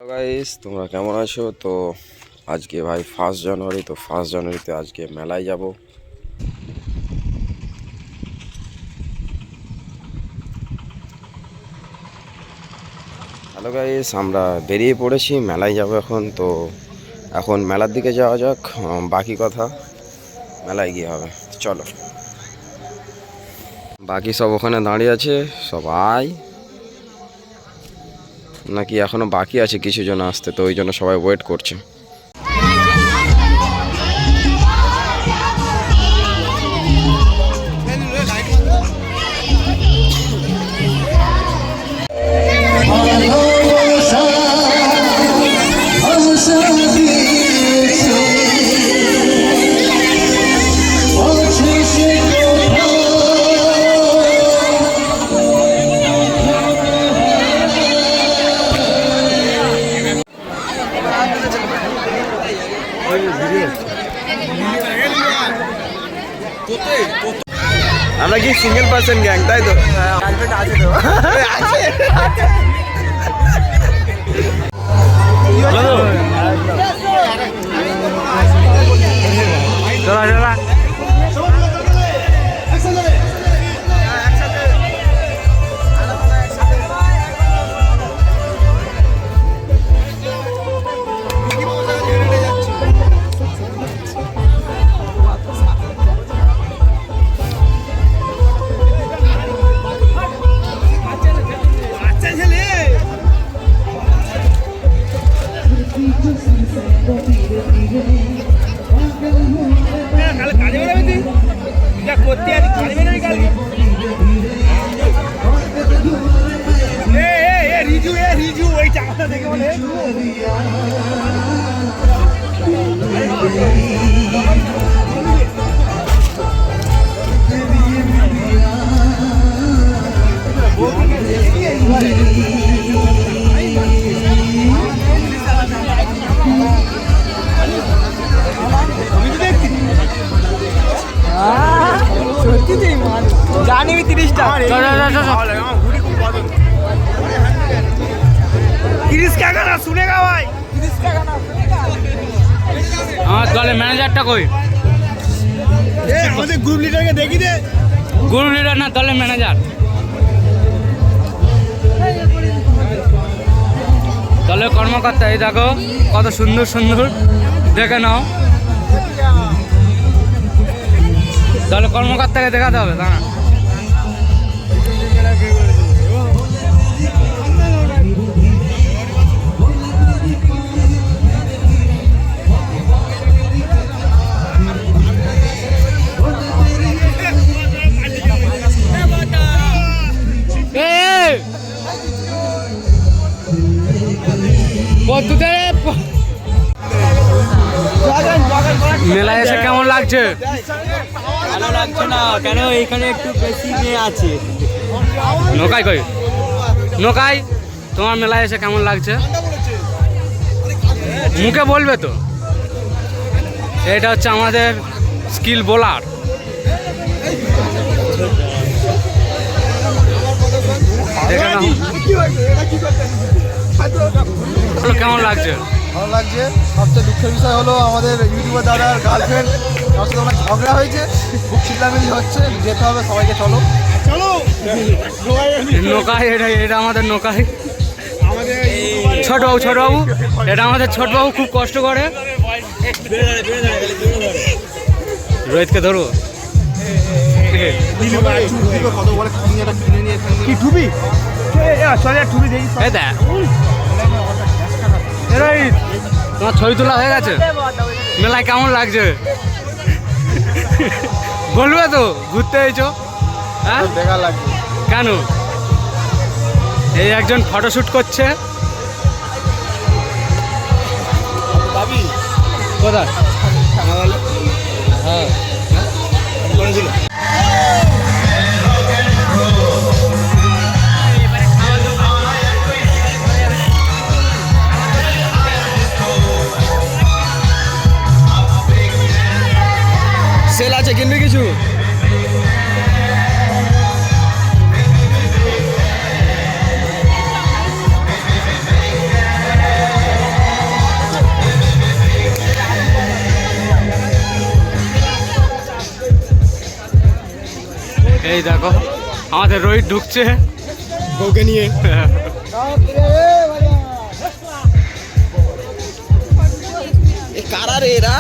Hello guys, তোমরা কেমন আছো? তো আজকে ভাই 1 জানুয়ারি, তো 1 জানুয়ারিতে আজকে মেলায় যাব। হ্যালো গাইস, আমরা বেরিয়ে পড়েছি, মেলায় যাব এখন। তো এখন মেলার দিকে যাওয়া যাক, বাকি কথা মেলায় গিয়ে হবে। চলো, বাকি সব ওখানে দাঁড়িয়ে আছে, সবাই নাকি এখনো বাকি আছে কিছু জন আসতে, তো ওই জন্য সবাই ওয়েট করছে। আমরা কি সিঙ্গেল পার্সন গ্যাং, তাই তো? গার্লফ্রেন্ড আছে তো? চলা চলা। জানি 30টা 30 का गाना सुनेगा भाई। 30 का गाना सुनेगा। हाँ তাহলে ম্যানেজারটা কই? আমাদের গ্রুপ লিডারকে দেখি দে। গ্রুপ লিডার না, তাহলে ম্যানেজার। তাহলে কর্মকর্তা, এই দেখো কত সুন্দর সুন্দর, দেখে নাও। তাহলে কর্মকর্তাকে দেখাতে হবে, তা না? মেলায় এসে কেমন লাগছে? ভালো লাগছে না কেন? এখানে একটু বেশি মেয়ে আছে। নোকাই কই? নোকাই, তোমার মেলায় এসে কেমন লাগছে? মুখে বলবে তো। এটা হচ্ছে আমাদের স্কিল বোলার। দেখে নাও কেমন লাগছে। ভালো লাগছে। সবচেয়ে দুঃখের বিষয় হলো আমাদের ইউটিউবার দাদার গার্লফ্রেন্ড তার সাথে অনেক ঝগড়া হয়েছে, খুব চিল্লামিল্লি হচ্ছে। যেতে হবে সবাইকে, চলো চলো। নোকাই, এটা আমাদের নোকাই, ছোটবাবু। ছোটবাবু, এটা আমাদের ছোটবাবু, খুব কষ্ট করে। রোহিতকে ধরো। কি টুপি? এই দেখ, তোমার ছবি তোলা হয়ে গেছে? মেলায় কেমন লাগছে বলবে তো? ঘুরতে এসেছো? হ্যাঁ, দেখা লাগবে। কেন? এই একজন ফটোশ্যুট করছে। কোথায়? হ্যাঁ, সেল আছে, কিনবে কিছু? এই দেখো আমাদের রোহিত ঢুকছে বউকে নিয়ে। কারা রে এরা?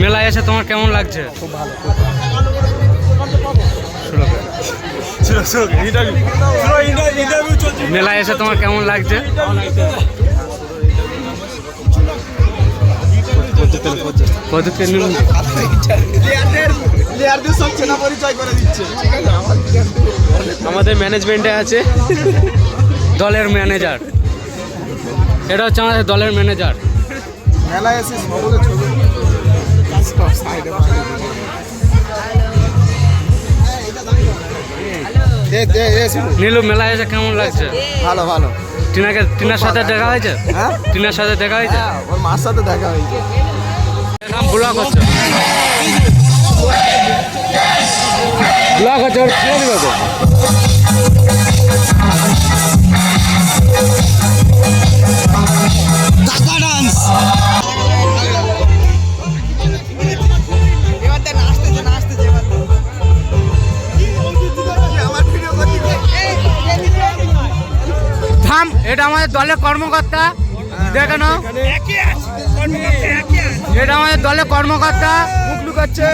মেলায় এসে তোমার কেমন লাগছে? খুব ভালো। মেলায় এসে তোমার কেমন লাগছে? আমাদের ম্যানেজমেন্টে আছে দলের ম্যানেজার, এটা হচ্ছে আমাদের দলের ম্যানেজার। মেলায় এসে সকলে ছবি নীলু, মেলায় এসে কেমন লাগছে? ভালো ভালো। টিনার সাথে দেখা হয়েছে? হ্যাঁ, টিনার সাথে দেখা হয়েছে? ওর মার সাথে দেখা হয়েছে। নাম ব্লগ হচ্ছে, ব্লগ হচ্ছে ওর ছেড়ে দিবে তো। থাম, এটা আমাদের দলের কর্মকর্তা, দেখে নাও। এটা আমাদের দলের কর্মকর্তা মুখ লুকাচ্ছে,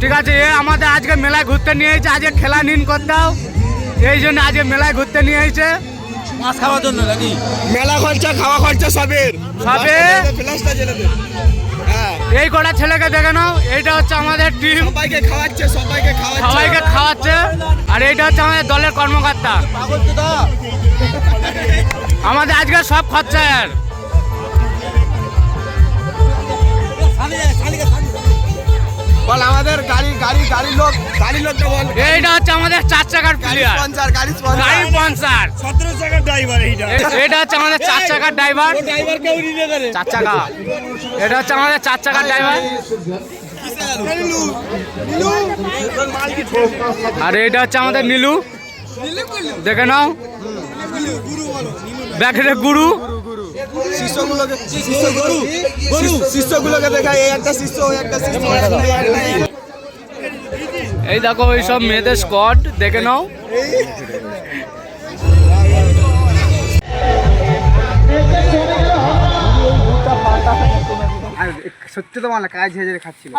ঠিক আছে। এ আমাদের আজকে মেলায় ঘুরতে নিয়ে এসেছে, আজকে খেলা নিন করতেও, এই জন্য আজকে মেলায় ঘুরতে নিয়ে এসেছে। মাছ খাওয়ার জন্য নাকি? মেলা খরচা, খাওয়া খরচা সবের সবে ফ্ল্যাশটা জ্বেলে দে। হ্যাঁ, এই কটা ছেলেকে দেখে নাও, এইটা হচ্ছে আমাদের টিম, সবাইকে খাওয়াচ্ছে, সবাইকে খাওয়াচ্ছে। সবাইকে খাওয়াচ্ছে। আর এইটা হচ্ছে আমাদের দলের কর্মকর্তা, আমাদের আজকে সব খরচা আর। বল আমাদের গাড়ি লোক বল। এইটা হচ্ছে আমাদের 4 চাকার প্লেয়ার, গাড়ি গাড়ি স্পন্সর। 17 টাকার ড্রাইভার এইটা। এটা হচ্ছে আমাদের 4 চাকার ড্রাইভার, 4 চাকা। এটা হচ্ছে আমাদের 4 চাকার ড্রাইভার। আর এটা হচ্ছে আমাদের নীলু, দেখে নাও, ব্যাকের গুরু। শিষ্যগুলোকে দেখাই, এই একটা শিষ্য, ওই একটা শিষ্য। এই দেখো ওই সব মেয়েদের স্কোয়াড, দেখে নাও। সত্যি তো মানে কাজ ঝেড়ে খাচ্ছিল।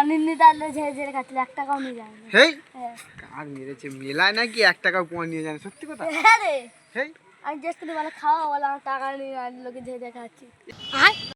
ঝেড়ে খাচ্ছিল, 1 টাকাও নিয়ে যায় না। হেই, হ্যাঁ। আর মেরেছে মেলায় নাকি 1 টাকা পোয়া নিয়ে যান, সত্যি কথা। হ্যাঁ রে, হেই, আমি জাস্ট বলে খাওয়া বলে আমার টাকা নিয়ে লোকে ঝেড়ে খাচ্ছি।